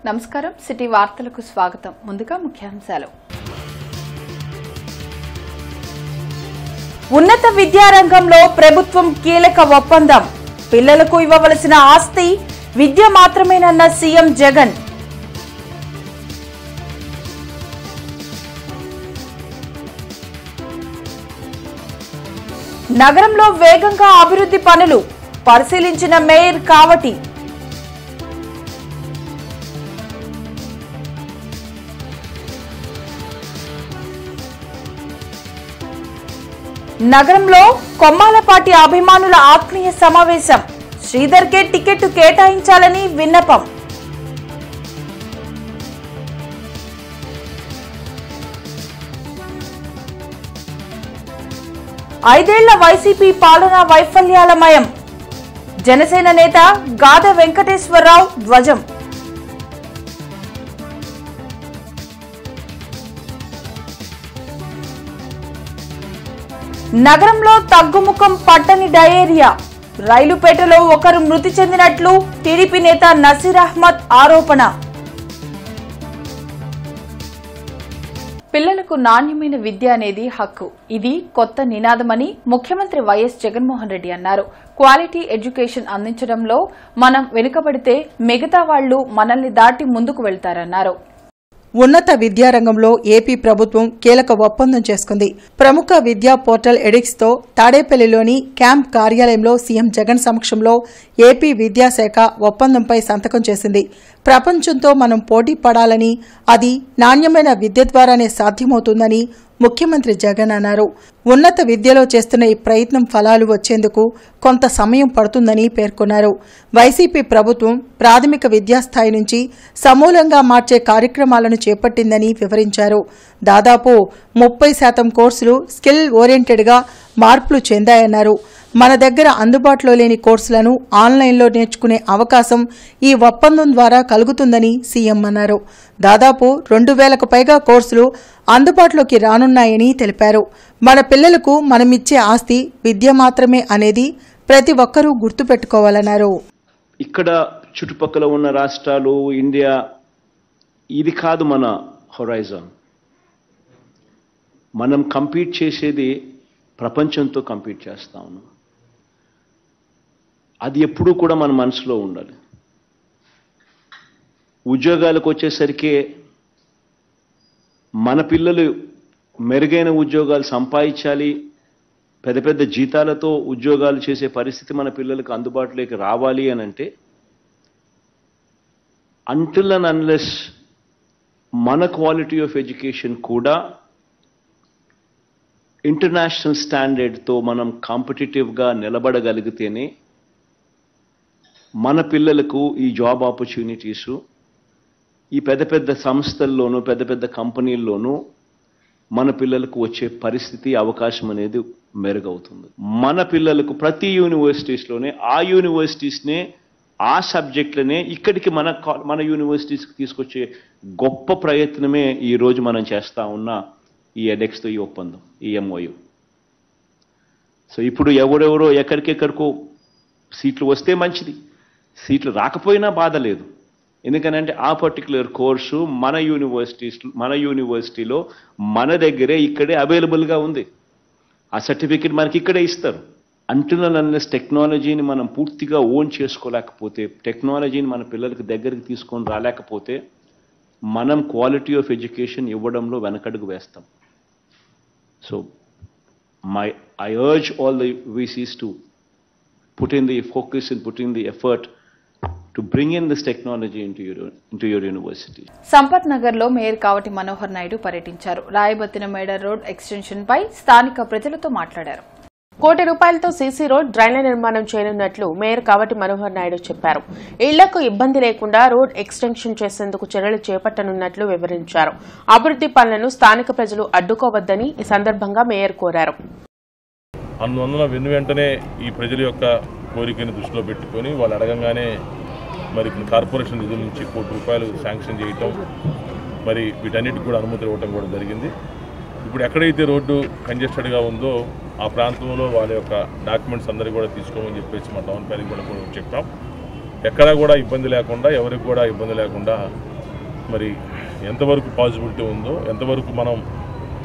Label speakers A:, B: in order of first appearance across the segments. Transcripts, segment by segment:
A: నమస్కారం సిటీ వార్తలకు స్వాగతం. ముందుగా ముఖ్యాంశాలు. ఉన్నత విద్యారంగంలో ప్రభుత్వం కీలక ఒప్పందం. పిల్లలకు ఇవ్వవలసిన ఆస్తి విద్య మాత్రమేనన్న సీఎం జగన్. నగరంలో వేగంగా అభివృద్ధి పనులు పరిశీలించిన మేయర్ కావటి. నగరంలో కొమ్మాలపాటి అభిమానుల ఆత్మీయ సమావేశం. శ్రీధర్కే టికెట్ కేటాయించాలని విన్నపం. ఐదేళ్ల వైసీపీ పాలనా వైఫల్యాలమయం. జనసేన నేత గాద వెంకటేశ్వరరావు ధ్వజం. నగరంలో తగ్గుముఖం పట్టని డయేరియా. రైలుపేటలో ఒకరు మృతి చెందినట్లు టీడీపీ నేత నసీర్ అహ్మద్ ఆరోపణ. పిల్లలకు నాణ్యమైన విద్య అనేది హక్కు. ఇది కొత్త నినాదమని ముఖ్యమంత్రి వైఎస్ జగన్మోహన్ రెడ్డి అన్నారు. క్వాలిటీ ఎడ్యుకేషన్ అందించడంలో మనం వెనుకబడితే మిగతా వాళ్లు మనల్ని దాటి ముందుకు వెళ్తారన్నారు.
B: ఉన్నత విద్యారంగంలో ఏపీ ప్రభుత్వం కీలక ఒప్పందం చేసుకుంది. ప్రముఖ విద్యా పోర్టల్ ఎడిక్స్తో తాడేపల్లిలోని క్యాంప్ కార్యాలయంలో సీఎం జగన్ సమక్షంలో ఏపీ విద్యాశాఖ ఒప్పందంపై సంతకం చేసింది. ప్రపంచంతో మనం పోటీ పడాలని, అది నాణ్యమైన విద్య ద్వారానే సాధ్యమవుతుందని ముఖ్యమంత్రి జగన్ అన్నారు. ఉన్నత విద్యలో చేస్తున్న ఈ ప్రయత్నం ఫలాలు వచ్చేందుకు కొంత సమయం పడుతుందని పేర్కొన్నారు. వైసీపీ ప్రభుత్వం ప్రాథమిక విద్యాస్థాయి నుంచి సమూలంగా మార్చే కార్యక్రమాలను చేపట్టిందని వివరించారు. దాదాపు 30% కోర్సులు స్కిల్ ఓరియంటెడ్గా మార్పులు చెందాయన్నారు. మన దగ్గర అందుబాటులో లేని కోర్సులను ఆన్లైన్లో నేర్చుకునే అవకాశం ఈ ఒప్పందం ద్వారా కలుగుతుందని సీఎం అన్నారు. దాదాపు 2000కు పైగా కోర్సులు అందుబాటులోకి రానున్నాయని తెలిపారు. మన పిల్లలకు మనమిచ్చే ఆస్తి విద్య మాత్రమే అనేది ప్రతి ఒక్కరూ గుర్తుపెట్టుకోవాలన్నారు.
C: ఇక్కడ చుట్టుపక్కల ఉన్న రాష్ట్రాలు, ఇండియా, ఇది కాదు మన హొరైజన్. మనం కంపీట్ చేసేది ప్రపంచంతో కంపీట్ చేస్తా ఉన్నాం. అది ఎప్పుడూ కూడా మన మనసులో ఉండాలి. ఉద్యోగాలకు వచ్చేసరికి మన పిల్లలు మెరుగైన ఉద్యోగాలు సంపాదించాలి, పెద్ద పెద్ద జీతాలతో ఉద్యోగాలు చేసే పరిస్థితి మన పిల్లలకు అందుబాటులోకి రావాలి అని అంటే అంటిల్ అండ్ అన్లెస్ మన క్వాలిటీ ఆఫ్ ఎడ్యుకేషన్ కూడా ఇంటర్నేషనల్ స్టాండర్డ్తో మనం కాంపిటేటివ్గా నిలబడగలిగితేనే మన పిల్లలకు ఈ జాబ్ ఆపర్చునిటీసు ఈ పెద్ద పెద్ద సంస్థల్లోనూ పెద్ద పెద్ద కంపెనీల్లోనూ మన పిల్లలకు వచ్చే పరిస్థితి, అవకాశం అనేది మెరుగవుతుంది. మన పిల్లలకు ప్రతి యూనివర్సిటీస్లోనే ఆ యూనివర్సిటీస్నే ఆ సబ్జెక్టులనే ఇక్కడికి మన యూనివర్సిటీస్కి తీసుకొచ్చే గొప్ప ప్రయత్నమే ఈరోజు మనం చేస్తూ ఉన్న ఈ ఎడెక్స్తో ఈ ఒప్పందం, ఈ ఎంఓయు. సో ఇప్పుడు ఎవరెవరో ఎక్కడికెక్కడికో సీట్లు వస్తే మంచిది, సీట్లు రాకపోయినా బాధ లేదు. ఎందుకనంటే ఆ పర్టికులర్ కోర్సు మన యూనివర్సిటీలో మన దగ్గరే ఇక్కడే అవైలబుల్గా ఉంది. ఆ సర్టిఫికెట్ మనకి ఇక్కడే ఇస్తారు. అంటున్న అన్లెస్ టెక్నాలజీని మనం పూర్తిగా ఓన్ చేసుకోలేకపోతే, టెక్నాలజీని మన పిల్లలకి దగ్గరికి తీసుకొని రాలేకపోతే మనం క్వాలిటీ ఆఫ్ ఎడ్యుకేషన్ ఇవ్వడంలో వెనకడుగు వేస్తాం. So I urge all the VCs to put in the focus and put in the effort to bring in this technology into your university.
A: Sampath Nagar లో మేయర్ కావటి మనోహర్ నాయుడు పర్యటించారు. రాయబత్తిన మేడర్ రోడ్ ఎక్స్టెన్షన్ పై స్థానిక ప్రజలతో మాట్లాడారు.
D: ₹1 కోటి సీసీ రోడ్, డ్రైన్ల నిర్మాణం చేయనున్నట్లు మేయర్ కావటి మనోహర్ నాయుడు చెప్పారు. ఇళ్లకు ఇబ్బంది లేకుండా రోడ్ ఎక్స్టెన్షన్ చేసేందుకు చర్యలు చేపట్టనున్నట్లు వివరించారు. అభివృద్ది పనులను స్థానిక ప్రజలు అడ్డుకోవద్దని ఈ సందర్భంగా మేయర్ కోరారు.
E: అందువలన వెంటనే ఈ ప్రజల యొక్క కోరికను దృష్టిలో పెట్టుకుని వాళ్ళు అడగంగానే మరి కార్పొరేషన్ నిధుల నుంచి ₹1 కోటి శాంక్షన్ చేయటం, మరి వీటన్నిటికి కూడా అనుమతులు ఇవ్వటం కూడా జరిగింది. ఇప్పుడు ఎక్కడైతే రోడ్డు కంజెస్టెడ్గా ఉందో ఆ ప్రాంతంలో వాళ్ళ యొక్క డాక్యుమెంట్స్ అందరికీ కూడా తీసుకోమని చెప్పేసి మా టౌన్ ప్లానింగ్ కూడా చెప్పాం. ఎక్కడా కూడా ఇబ్బంది లేకుండా, ఎవరికి కూడా ఇబ్బంది లేకుండా మరి ఎంతవరకు పాసిబిలిటీ ఉందో, ఎంతవరకు మనం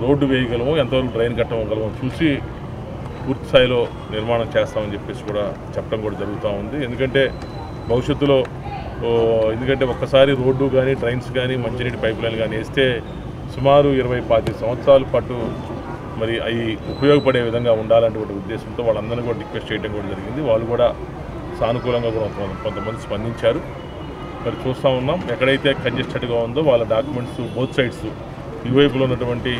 E: రోడ్డు వేయగలమో, ఎంతవరకు డ్రైన్ కట్టగలమో చూసి పూర్తి స్థాయిలో నిర్మాణం చేస్తామని చెప్పేసి కూడా చెప్పడం కూడా జరుగుతూ ఉంది. ఎందుకంటే భవిష్యత్తులో ఒక్కసారి రోడ్డు కానీ, డ్రైన్స్ కానీ, మంచినీటి పైప్ లైన్ కానీ వేస్తే సుమారు 20-25 సంవత్సరాల పాటు మరి అవి ఉపయోగపడే విధంగా ఉండాలనేటువంటి ఉద్దేశంతో వాళ్ళందరినీ కూడా రిక్వెస్ట్ చేయడం కూడా జరిగింది. వాళ్ళు కూడా సానుకూలంగా కూడా కొంతమంది స్పందించారు. మరి చూస్తూ ఉన్నాం, ఎక్కడైతే కంజెస్టెడ్గా ఉందో వాళ్ళ డాక్యుమెంట్స్ బోత్ సైడ్స్ ఇరువైపులో ఉన్నటువంటి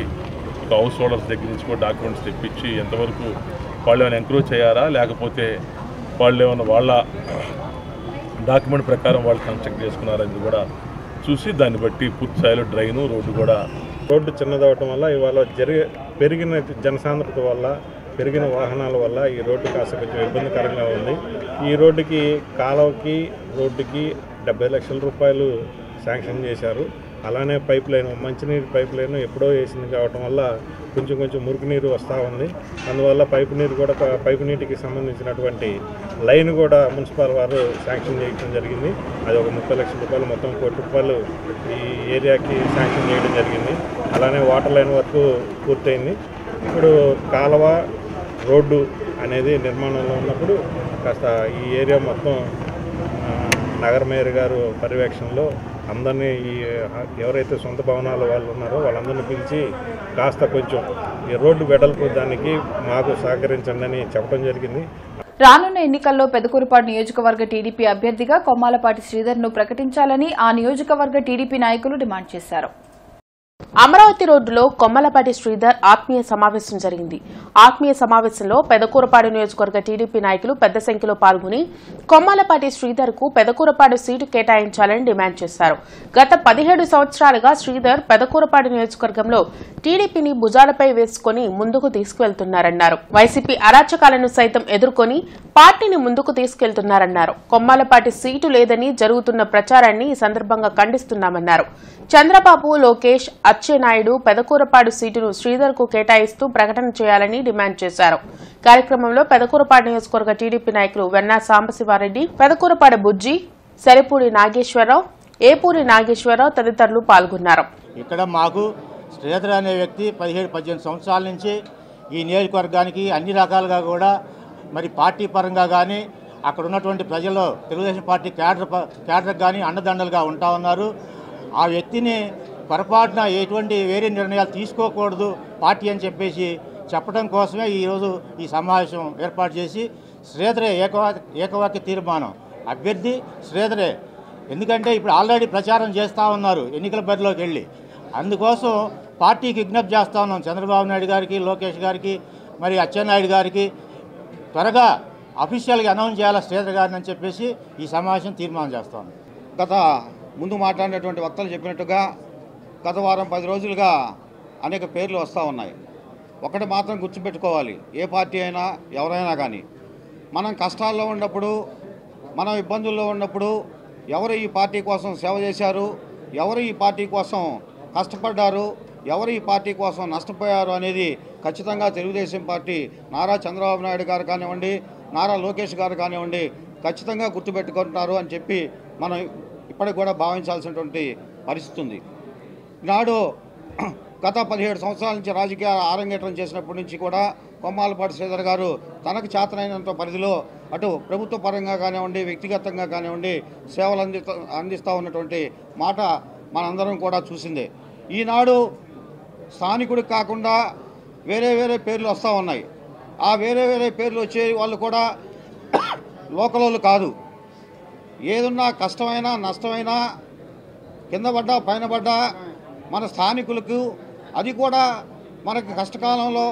E: హౌస్ హోల్డర్స్ దగ్గర నుంచి కూడా డాక్యుమెంట్స్ తెప్పించి ఎంతవరకు వాళ్ళు ఏమైనా ఎంక్రోచ్ అయ్యారా, లేకపోతే వాళ్ళు ఏమైనా వాళ్ళ డాక్యుమెంట్ ప్రకారం వాళ్ళు కన్స్ట్రక్ట్ చేసుకున్నారని కూడా చూసి దాన్ని బట్టి పూర్తి స్థాయిలో డ్రైను రోడ్డు కూడా
F: రోడ్డు చిన్నదవటం వల్ల ఇవాళ పెరిగిన జనసాంద్రత వల్ల, పెరిగిన వాహనాల వల్ల ఈ రోడ్డు కాస్త కొంచెం ఇబ్బందికరంగా ఉంది. ఈ రోడ్డుకి కాలువకి రోడ్డుకి 70 లక్షల రూపాయలు శాంక్షన్ చేశారు. అలానే పైప్ లైన్, మంచినీటి పైప్ లైన్ ఎప్పుడో వేసింది కావటం వల్ల కొంచెం మురికి నీరు వస్తూ ఉంది. అందువల్ల పైపు నీటికి సంబంధించినటువంటి లైన్ కూడా మున్సిపల్ వారు శాంక్షన్ చేయడం జరిగింది. అది ఒక 30 లక్షల రూపాయలు, మొత్తం 1 కోటి రూపాయలు ఈ ఏరియాకి శాంక్షన్ చేయడం జరిగింది. అలానే వాటర్ లైన్ వర్క్ పూర్తయింది. ఇప్పుడు కాలువ రోడ్డు అనేది నిర్మాణంలో ఉన్నప్పుడు కాస్త ఈ ఏరియా మొత్తం నగర మేయర్ గారు పర్యవేక్షణలో అందరినీ ఎవరైతే సొంత భవనాల వాళ్ళు ఉన్నారో వాళ్ళందరినీ పిలిచి కాస్త కొంచెం ఈ రోడ్డు వెడల్పు దానికి మాకు సహకరించండి అని చెప్పడం జరిగింది.
A: రానున్న ఎన్నికల్లో పెదకూరుపాడు నియోజకవర్గ టీడీపీ అభ్యర్థిగా కొమ్మాలపాటి శ్రీధర్ను ప్రకటించాలని ఆ నియోజకవర్గ టీడీపీ నాయకులు డిమాండ్ చేశారు.
D: అమరావతి రోడ్డులో కొమ్మలపాటి శ్రీధర్ ఆత్మీయ సమావేశం జరిగింది. ఆత్మీయ సమావేశంలో పెదకూరపాడు నియోజకవర్గ టీడీపీ నాయకులు పెద్ద సంఖ్యలో పాల్గొని కొమ్మలపాటి శ్రీధర్ కు పెదకూరపాడు సీటు కేటాయించాలని డిమాండ్ చేశారు. గత 17 సంవత్సరాలుగా శ్రీధర్ పెదకూరపాడు నియోజకవర్గంలో టీడీపీని భుజాలపై వేసుకుని ముందుకు తీసుకువెళ్తున్నారన్నారు. వైసీపీ అరాచకాలను సైతం ఎదుర్కొని పార్టీని ముందుకు తీసుకెళ్తున్నారన్నారు. కొమ్మాలపాటి సీటు లేదని జరుగుతున్న ప్రచారాన్ని ఈ సందర్భంగా ఖండిస్తున్నామన్నారు. చంద్రబాబు, లోకేష్, అచ్చెన్నాయుడు పెదకూరపాడు సీటును శ్రీధర్ కు కేటాయిస్తూ ప్రకటన చేయాలని డిమాండ్ చేశారు. కార్యక్రమంలో పెదకూరపాడు నియోజకవర్గ టీడీపీ నాయకులు వెన్నా సాంబశివారెడ్డి, పెదకూరపాడు బుజ్జి, సరిపూడి నాగేశ్వరరావు, ఏపూరి నాగేశ్వరరావు తదితరులు పాల్గొన్నారు.
G: ఇక్కడ మాకు శ్రీధర్ అనే వ్యక్తి 17-18 సంవత్సరాల నుంచి ఈ నియోజకవర్గానికి అన్ని రకాలుగా కూడా మరి పార్టీ పరంగా కానీ అక్కడ ఉన్నటువంటి ప్రజల్లో తెలుగుదేశం పార్టీ క్యాడర్ కానీ అండదండలుగా ఉంటా ఉన్నారు. ఆ వ్యక్తిని పొరపాటున ఎటువంటి వేరే నిర్ణయాలు తీసుకోకూడదు పార్టీ అని చెప్పేసి చెప్పడం కోసమే ఈరోజు ఈ సమావేశం ఏర్పాటు చేసి శ్రీధరే ఏకవాక్య తీర్మానం అభ్యర్థి శ్రీధరే. ఎందుకంటే ఇప్పుడు ఆల్రెడీ ప్రచారం చేస్తూ ఉన్నారు ఎన్నికల బరిలోకి వెళ్ళి. అందుకోసం పార్టీకి విజ్ఞప్తి చేస్తూ ఉన్నాం చంద్రబాబు నాయుడు గారికి, లోకేష్ గారికి, మరి అచ్చెన్నాయుడు గారికి త్వరగా అఫీషియల్గా అనౌన్స్ చేయాలి శ్రీధర్ గారిని అని చెప్పేసి ఈ సమావేశం తీర్మానం చేస్తాం.
H: గత ముందు మాట్లాడినటువంటి వక్తలు చెప్పినట్టుగా గత వారం 10 రోజులుగా అనేక పేర్లు వస్తూ ఉన్నాయి. ఒకటి మాత్రం గుర్తుపెట్టుకోవాలి, ఏ పార్టీ అయినా ఎవరైనా కానీ మనం కష్టాల్లో ఉన్నప్పుడు, మనం ఇబ్బందుల్లో ఉన్నప్పుడు ఎవరు ఈ పార్టీ కోసం సేవ చేశారు, ఎవరు ఈ పార్టీ కోసం కష్టపడ్డారు, ఎవరు ఈ పార్టీ కోసం నష్టపోయారు అనేది ఖచ్చితంగా తెలుగుదేశం పార్టీ నారా చంద్రబాబు నాయుడు గారు కానివ్వండి, నారా లోకేష్ గారు కానివ్వండి ఖచ్చితంగా గుర్తుపెట్టుకుంటున్నారు అని చెప్పి మనం ఇప్పటికి కూడా భావించాల్సినటువంటి పరిస్థితి ఉంది. నాడు గత 17 సంవత్సరాల నుంచి రాజకీయ ఆరంగేట్రం చేసినప్పటి నుంచి కూడా కొమ్మాలపాటి శ్రీధర్ గారు తనకు చేతనైనంత పరిధిలో అటు ప్రభుత్వ పరంగా కానివ్వండి, వ్యక్తిగతంగా కానివ్వండి సేవలు అందిస్తూ ఉన్నటువంటి మాట మనందరం కూడా చూసిందే. ఈనాడు స్థానికుడికి కాకుండా వేరే పేర్లు వస్తూ ఉన్నాయి. ఆ వేరే పేర్లు వచ్చే వాళ్ళు కూడా లోకల్ వాళ్ళు కాదు. ఏదున్నా కష్టమైనా నష్టమైనా కింద పడ్డా పైన పడ్డా మన స్థానికులకు, అది కూడా మనకు కష్టకాలంలో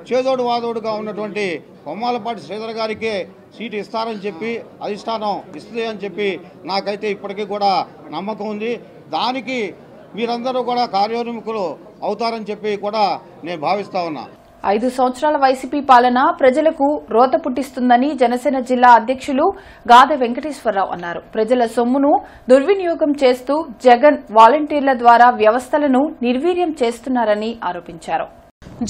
H: చేదోడు వాదోడుగా ఉన్నటువంటి కొమ్మాలపాటి శ్రీధర్ గారికే సీటు ఇస్తారని చెప్పి అధిష్టానం ఇస్తుంది అని చెప్పి నాకైతే ఇప్పటికీ కూడా నమ్మకం ఉంది. దానికి మీరందరూ కూడా కార్యోన్ముఖులు అవుతారని చెప్పి కూడా నేను భావిస్తా ఉన్నా.
A: 5 సంవత్సరాల వైసీపీ పాలన ప్రజలకు రోత పుట్టిస్తుందని జనసేన జిల్లా అధ్యక్షులు గాదె వెంకటేశ్వరరావు అన్నారు. ప్రజల సొమ్మును దుర్వినియోగం చేస్తూ జగన్ వాలంటీర్ల ద్వారా వ్యవస్థలను నిర్వీర్యం చేస్తున్నారని ఆరోపించారు.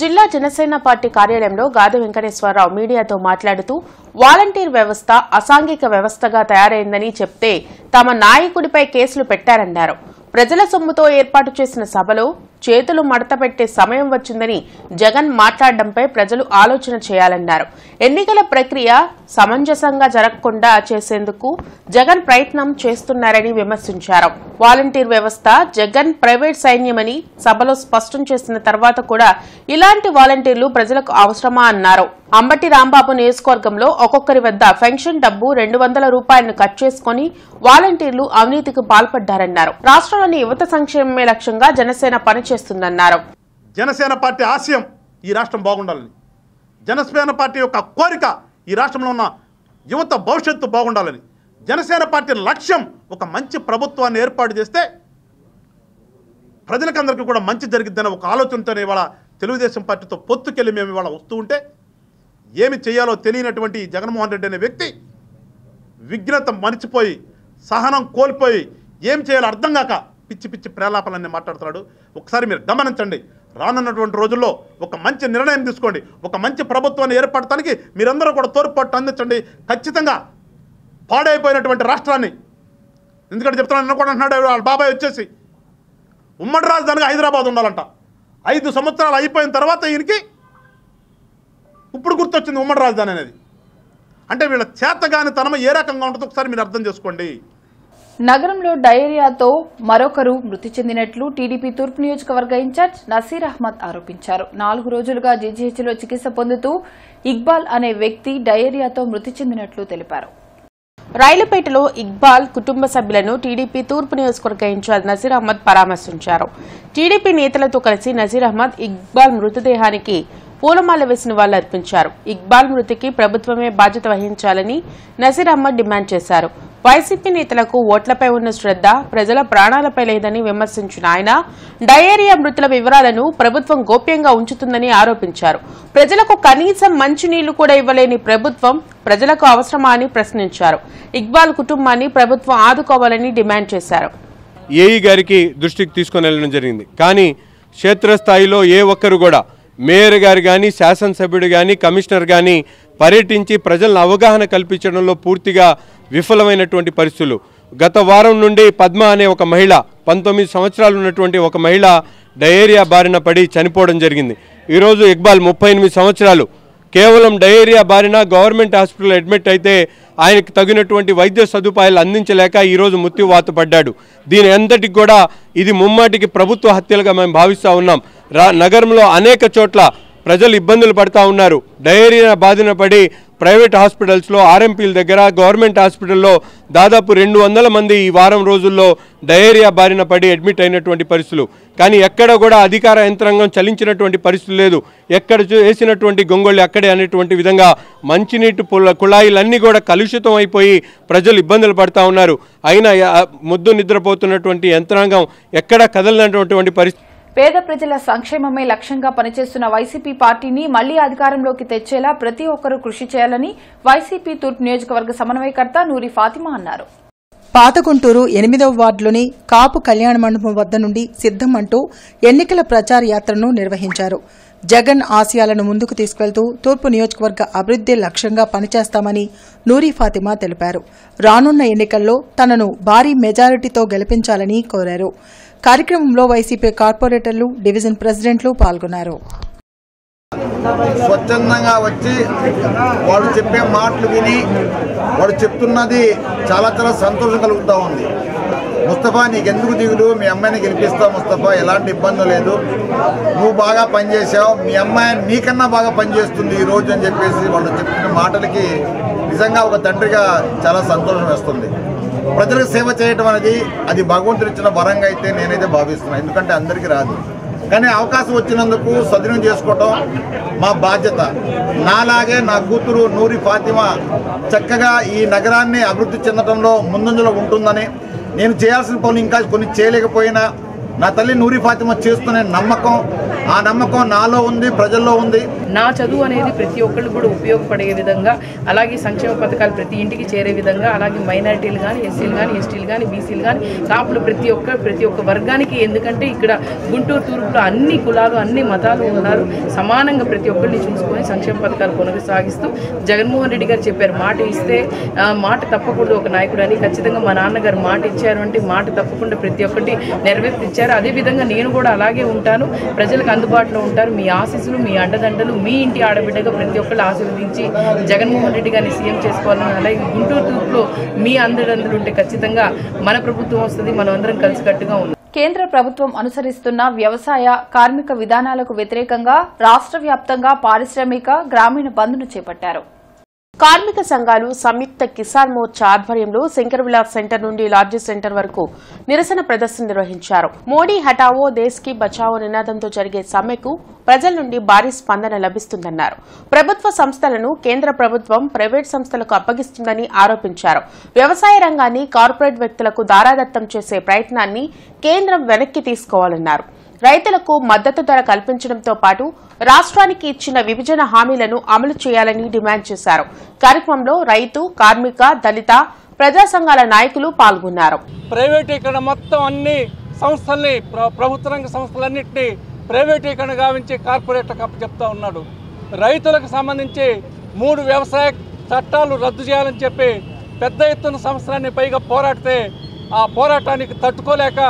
D: జిల్లా జనసేన పార్టీ కార్యాలయంలో గాదె వెంకటేశ్వరరావు మీడియాతో మాట్లాడుతూ వాలంటీర్ వ్యవస్థ అసాంఘిక వ్యవస్థగా తయారైందని చెప్తే తమ నాయకుడిపై కేసులు పెట్టారన్నారు. ప్రజల సొమ్ముతో ఏర్పాటు చేసిన సభలో చేతులు మడతపెట్టే సమయం వచ్చిందని జగన్ మాట్లాడడంపై ప్రజలు ఆలోచన చేయాలన్నారు. ఎన్నికల ప్రక్రియ సమంజసంగా జరగకుండా చేసేందుకు జగన్ ప్రయత్నం చేస్తున్నారని విమర్శించారు. వాలంటీర్ వ్యవస్థ జగన్ ప్రైవేట్ సైన్యమని సభలో స్పష్టం చేసిన తర్వాత కూడా ఇలాంటి వాలంటీర్లు ప్రజలకు అవసరమా అన్నారు. అంబటి రాంబాబు నియోజకవర్గంలో ఒక్కొక్కరి వద్ద పెన్షన్ డబ్బు 200 రూపాయలను కట్ చేసుకుని వాలంటీర్లు అవినీతికి పాల్పడ్డారన్నారు. రాష్ట్రంలోని యువత సంక్షేమమే లక్ష్యంగా జనసేన పనిచేస్తుందన్నారు.
I: జనసేన పార్టీ ఆశయం ఈ రాష్ట్రం బాగుండాలని, జనసేన పార్టీ యొక్క కోరిక ఈ రాష్ట్రంలో ఉన్న యువత భవిష్యత్తు బాగుండాలని, జనసేన పార్టీ లక్ష్యం ఒక మంచి ప్రభుత్వాన్ని ఏర్పాటు చేస్తే ప్రజలకందరికీ కూడా మంచి జరిగిద్దని ఒక ఆలోచనతోనే ఇవాళ తెలుగుదేశం పార్టీతో పొత్తుకెళ్ళి మేము ఇవాళ వస్తూ ఉంటే ఏమి చేయాలో తెలియనటువంటి జగన్మోహన్ రెడ్డి అనే వ్యక్తి విఘ్నత మరిచిపోయి సహనం కోల్పోయి ఏం చేయాలో అర్థం కాక పిచ్చి పిచ్చి ప్రేలాపలన్నీ మాట్లాడుతున్నాడు. ఒకసారి మీరు గమనించండి. రానున్నటువంటి రోజుల్లో ఒక మంచి నిర్ణయం తీసుకోండి. ఒక మంచి ప్రభుత్వాన్ని ఏర్పడటానికి మీరందరూ కూడా తోడ్పాటు అందించండి. ఖచ్చితంగా పాడైపోయినటువంటి రాష్ట్రాన్ని, ఎందుకంటే చెప్తున్నాను కూడా అంటున్నాడు వాళ్ళ బాబాయ్ వచ్చేసి ఉమ్మడి రాజధానిగా హైదరాబాద్ ఉండాలంట. 5 సంవత్సరాలు అయిపోయిన తర్వాత ఈయనకి ఇప్పుడు గుర్తొచ్చింది ఉమ్మడి రాజధాని అనేది. అంటే వీళ్ళ చేతగాని తనం ఏ రకంగా ఉంటుందో ఒకసారి మీరు అర్థం చేసుకోండి.
A: నగరంలో డయేరియాతో మరొకరు మృతి చెందినట్లు టీడీపీ తూర్పు నియోజకవర్గ ఇన్ఛార్జ్ నసీర్ అహ్మద్ ఆరోపించారు. 4 రోజులుగా జీజీహెచ్లో చికిత్స పొందుతూ ఇక్బాల్ అనే వ్యక్తి డయేరియాతో మృతి చెందినట్లు తెలిపారు.
D: రైలుపేటలో ఇక్బాల్ కుటుంబ సభ్యులను టీడీపీ తూర్పు నియోజకవర్గ ఇన్ఛార్జ్ నసీర్ అహ్మద్ పరామర్శించారు. టీడీపీ నేతలతో కలిసి నసీర్ అహ్మద్ ఇక్బాల్ మృతదేహానికి పూలమాల వేసి నివాళులర్పించారు. ఇక్బాల్ మృతికి ప్రభుత్వమే బాధ్యత వహించాలని నసీర్ అహ్మద్ డిమాండ్ చేశారు. వైసీపీ నేతలకు ఓట్లపై ఉన్న శ్రద్ధ ప్రజల ప్రాణాలపై లేదని విమర్శించిన ఆయన డయేరియా మృతుల వివరాలను ప్రభుత్వం గోప్యంగా ఉంచుతుందని ఆరోపించారు. ప్రజలకు కనీసం మంచినీళ్లు కూడా ఇవ్వలేని ప్రభుత్వం ప్రజలకు అవసరమా అని ప్రశ్నించారు. ఇక్బాల్ కుటుంబాన్ని ప్రభుత్వం ఆదుకోవాలని డిమాండ్ చేశారు.
J: ఏఈ గారికి దృష్టికి తీసుకుని వెళ్ళడం జరిగింది. కానీ క్షేత్రస్థాయిలో ఏ ఒక్కరు కూడా మేయర్ గారు కానీ శాసనసభ్యుడు కానీ కమిషనర్ కానీ పర్యటించి ప్రజలను అవగాహన కల్పించడంలో పూర్తిగా విఫలమైనటువంటి పరిస్థితులు. గత వారం నుండి పద్మ అనే ఒక మహిళ 19 సంవత్సరాలు ఉన్నటువంటి ఒక మహిళ డయేరియా బారిన పడి చనిపోవడం జరిగింది. ఈరోజు ఇక్బాల్ 38 సంవత్సరాలు కేవలం డయేరియా బారిన గవర్నమెంట్ హాస్పిటల్ అడ్మిట్ అయితే ఆయనకు తగినటువంటి వైద్య సదుపాయాలు అందించలేక ఈరోజు మృత్యువాత పడ్డాడు. దీని అంతటికి కూడా ఇది ముమ్మాటికి ప్రభుత్వ హత్యలుగా మేము భావిస్తూ ఉన్నాం. నగరంలో అనేక చోట్ల ప్రజలు ఇబ్బందులు పడతా ఉన్నారు. డయేరియా బాధిన పడి ప్రైవేట్ హాస్పిటల్స్లో ఆర్ఎంపీల దగ్గర గవర్నమెంట్ హాస్పిటల్లో దాదాపు 200 మంది ఈ వారం రోజుల్లో డయేరియా బారిన పడి అడ్మిట్ అయినటువంటి పరిస్థితులు. కానీ ఎక్కడ కూడా అధికార యంత్రాంగం చలించినటువంటి పరిస్థితి లేదు. ఎక్కడ వేసినటువంటి గొంగళి అక్కడే అనేటువంటి విధంగా మంచినీటి కుళాయిలన్నీ కూడా కలుషితం అయిపోయి ప్రజలు ఇబ్బందులు పడతా ఉన్నారు. అయినా ముద్దు నిద్రపోతున్నటువంటి యంత్రాంగం ఎక్కడా కదలనటువంటి పరిస్థితి.
A: పేద ప్రజల సంక్షేమమే లక్ష్యంగా పనిచేస్తున్న వైసీపీ పార్టీని మళ్లీ అధికారంలోకి తెచ్చేలా ప్రతి ఒక్కరూ కృషి చేయాలని వైసీపీ తూర్పు నియోజకవర్గ సమన్వయకర్త నూరి ఫాతిమా అన్నారు.
B: పాతగుంటూరు 8వ వార్డులోని కాపు కళ్యాణ మండపం వద్ద నుండి సిద్దం అంటూ ఎన్నికల ప్రచార యాత్రను నిర్వహించారు. జగన్ ఆశయాలను ముందుకు తీసుకెళ్తూ తూర్పు నియోజకవర్గ అభివృద్ది లక్ష్యంగా పనిచేస్తామని నూరి ఫాతిమా తెలిపారు. రానున్న ఎన్నికల్లో తనను భారీ మెజారిటీతో గెలిపించాలని కోరారు. కార్యక్రమంలో వైసీపీ కార్పొరేటర్లు, డివిజన్ ప్రెసిడెంట్లు పాల్గొన్నారు.
H: స్వచ్ఛందంగా వచ్చి వాడు చెప్పే మాటలు విని వాడు చెప్తున్నది చాలా చాలా సంతోషం కలుగుతూ ఉంది. ముస్తఫా నీకెందుకు దిగులు, మీ అమ్మాయిని గెలిపిస్తావు ముస్తఫా, ఎలాంటి ఇబ్బంది లేదు, నువ్వు బాగా పనిచేసావు, మీ అమ్మాయి నీకన్నా బాగా పనిచేస్తుంది ఈ రోజు అని చెప్పేసి వాళ్ళు చెప్పిన మాటలకి నిజంగా ఒక తండ్రిగా చాలా సంతోషం వేస్తుంది. ప్రజలకు సేవ చేయటం అనేది అది భగవంతుడు ఇచ్చిన వరంగా అయితే నేనైతే భావిస్తున్నాను. ఎందుకంటే అందరికీ రాదు. కానీ అవకాశం వచ్చినందుకు సద్వినియోగం చేసుకోవటం మా బాధ్యత. నాలాగే నా కూతురు నూరి ఫాతిమా చక్కగా ఈ నగరాన్ని అభివృద్ధి చెందడంలో ముందంజలో ఉంటుందని, నేను చేయాల్సిన పనులు ఇంకా కొన్ని చేయలేకపోయినా నా తల్లి నూరి ఫాతిమా చేస్తున్న నమ్మకం, ఆ నమ్మకం నాలో ఉంది, ప్రజల్లో ఉంది.
K: నా చదువు అనేది ప్రతి ఒక్కళ్ళు కూడా ఉపయోగపడే విధంగా, అలాగే సంక్షేమ పథకాలు ప్రతి ఇంటికి చేరే విధంగా, అలాగే మైనారిటీలు కానీ, ఎస్సీలు కానీ, ఎస్టీలు కానీ, బీసీలు కానీ, కాపులు ప్రతి ఒక్క వర్గానికి, ఎందుకంటే ఇక్కడ గుంటూరు తూర్పులో అన్ని కులాలు అన్ని మతాలు ఉన్నారు, సమానంగా ప్రతి ఒక్కరిని చూసుకొని సంక్షేమ పథకాలు కొనసాగిస్తూ జగన్మోహన్ రెడ్డి గారు చెప్పారు, మాట ఇస్తే మాట తప్పకూడదు ఒక నాయకుడు అని. ఖచ్చితంగా మా నాన్నగారు మాట ఇచ్చారు అంటే మాట తప్పకుండా ప్రతి ఒక్కటి నెరవేర్చారు. అదేవిధంగా నేను కూడా అలాగే ఉంటాను, ప్రజలకు అందుబాటులో ఉంటారు. మీ ఆశీస్సులు, మీ అండదండలు, మీ ఇంటి ఆడబిడ్డగా ప్రతి ఒక్కళ్ళు ఆశీర్వదించి జగన్మోహన్ రెడ్డి గారిని సీఎం చేసుకోవాలని, అలాగే గుంటూరు తూర్పులో మీ అండదండలు ఉంటే ఖచ్చితంగా మన ప్రభుత్వం వస్తుంది, మనం అందరం కలిసికట్టుగా ఉన్నాం.
A: కేంద్ర ప్రభుత్వం అనుసరిస్తున్న వ్యవసాయ కార్మిక విధానాలకు వ్యతిరేకంగా రాష్ట్ర వ్యాప్తంగా పారిశ్రామిక గ్రామీణ బంద్ను చేపట్టారు.
D: కార్మిక సంఘాలు సంయుక్త కిసాన్ మోర్చా ఆధ్వర్యంలో శంకర్ విలాస్ సెంటర్ నుండి లాడ్జీ సెంటర్ వరకు నిరసన ప్రదర్శన నిర్వహించారు. మోడీ హటావో దేశ్ కి బచావో నినాదంతో జరిగే సమ్మెకు ప్రజల నుండి భారీ స్పందన లభిస్తుందన్నారు. ప్రభుత్వ సంస్థలను కేంద్ర ప్రభుత్వం ప్రైవేట్ సంస్థలకు అప్పగిస్తుందని ఆరోపించారు. వ్యవసాయ రంగాన్ని కార్పొరేట్ వ్యక్తులకు దారాదత్తం చేసే ప్రయత్నాన్ని కేంద్రం వెనక్కి తీసుకోవాలన్నారు. రైతులకు మద్దతు ధర కల్పించడంతో పాటు రాష్ట్రానికి ఇచ్చిన విభజన హామీలను అమలు చేయాలని డిమాండ్ చేశారు. కార్యక్రమంలో రైతు, కార్మిక, దళిత, ప్రజా సంఘాల నాయకులు పాల్గొన్నారు.
L: ప్రైవేటీకరణ మొత్తం అన్ని సంస్థల్ని, ప్రభుత్వ రంగ సంస్థలన్నింటినీ ప్రైవేటీకరణ గావించి కార్పొరేట్లకు అప్పచెప్తా ఉన్నాడు. రైతులకు సంబంధించి 3 వ్యవసాయ చట్టాలు రద్దు చేయాలని చెప్పి పెద్ద ఎత్తున సంవత్సరాన్ని పైగా పోరాడితే ఆ పోరాటానికి తట్టుకోలేక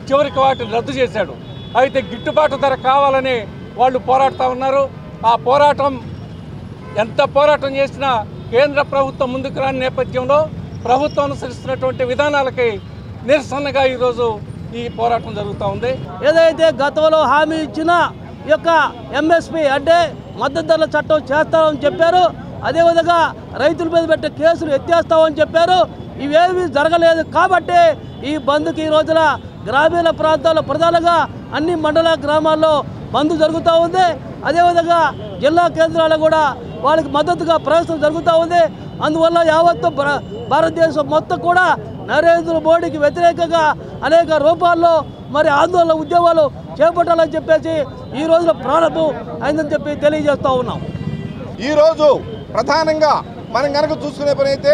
L: చివరికి వాటిని రద్దు చేశాడు. అయితే గిట్టుబాటు ధర కావాలని వాళ్ళు పోరాడుతూ ఉన్నారు. ఆ పోరాటం ఎంత పోరాటం చేసినా కేంద్ర ప్రభుత్వం ముందుకు రాని నేపథ్యంలో ప్రభుత్వం అనుసరిస్తున్నటువంటి విధానాలకి నిరసనగా ఈరోజు ఈ పోరాటం జరుగుతూ ఉంది.
M: ఏదైతే గతంలో హామీ ఇచ్చిన ఈ యొక్క ఎంఎస్పీ అంటే మద్దతు ధరల చట్టం చేస్తామని చెప్పారు, అదేవిధంగా రైతుల మీద పెట్టే కేసులు ఎత్తేస్తామని చెప్పారు. ఇవేమీ జరగలేదు కాబట్టి ఈ బంద్కి ఈ రోజున గ్రామీణ ప్రాంతాల్లో ప్రధానంగా అన్ని మండల గ్రామాల్లో బంద్ జరుగుతూ ఉంది. అదేవిధంగా జిల్లా కేంద్రాల్లో కూడా వాళ్ళకి మద్దతుగా ప్రదర్శన జరుగుతూ ఉంది. అందువల్ల యావత్తు భారతదేశం మొత్తం కూడా నరేంద్ర మోడీకి వ్యతిరేకంగా అనేక రూపాల్లో మరి ఆందోళన ఉద్యమాలు చేపట్టాలని చెప్పేసి ఈ రోజున ప్రారంభం అయిందని చెప్పి తెలియజేస్తూ ఉన్నాం.
N: ఈరోజు ప్రధానంగా మనం కనుక చూసుకునే పని అయితే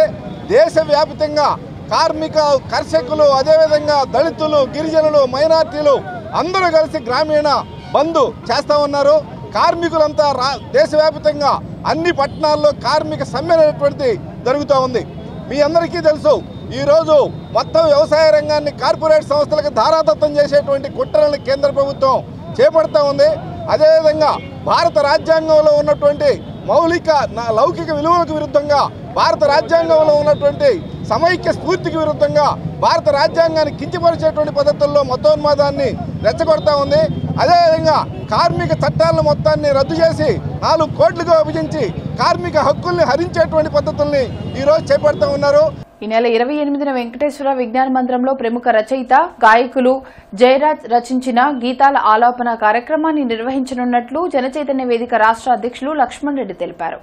N: దేశవ్యాప్తంగా కార్మిక, కర్షకులు, అదేవిధంగా దళితులు, గిరిజనులు, మైనార్టీలు అందరూ కలిసి గ్రామీణ బంద్ చేస్తూ ఉన్నారు. కార్మికులంతా దేశవ్యాప్తంగా అన్ని పట్టణాల్లో కార్మిక సమ్మె అనేటువంటిది జరుగుతూ ఉంది. మీ అందరికీ తెలుసు, ఈరోజు మొత్తం వ్యవసాయ రంగాన్ని కార్పొరేట్ సంస్థలకు ధారాదత్తం చేసేటువంటి కుట్రలను కేంద్ర ప్రభుత్వం చేపడుతూ ఉంది. అదేవిధంగా భారత రాజ్యాంగంలో ఉన్నటువంటి లౌకిక విలువలకు విరుద్ధంగా, భారత రాజ్యాంగంలో ఉన్నటువంటి సమైక్య స్ఫూర్తికి విరుద్ధంగా భారత రాజ్యాంగాన్ని కించపరిచేటువంటి పద్ధతుల్లో మతోన్మాదాన్ని రెచ్చగొడతా ఉంది. అదేవిధంగా కార్మిక చట్టాలను మొత్తాన్ని రద్దు చేసి 4 కోట్లుగా విభజించి కార్మిక హక్కుల్ని హరించేటువంటి పద్ధతుల్ని ఈరోజు చేపడుతూ ఉన్నారు.
A: ఈ నెల 28న వెంకటేశ్వర విజ్ఞాన మందిరంలో ప్రముఖ రచయిత, గాయకులు జయరాజ్ రచించిన గీతాల ఆలాపన కార్యక్రమాన్ని నిర్వహించనున్నట్లు జనచైతన్య వేదిక రాష్ట్ర అధ్యక్షులు లక్ష్మణ్ రెడ్డి తెలిపారు.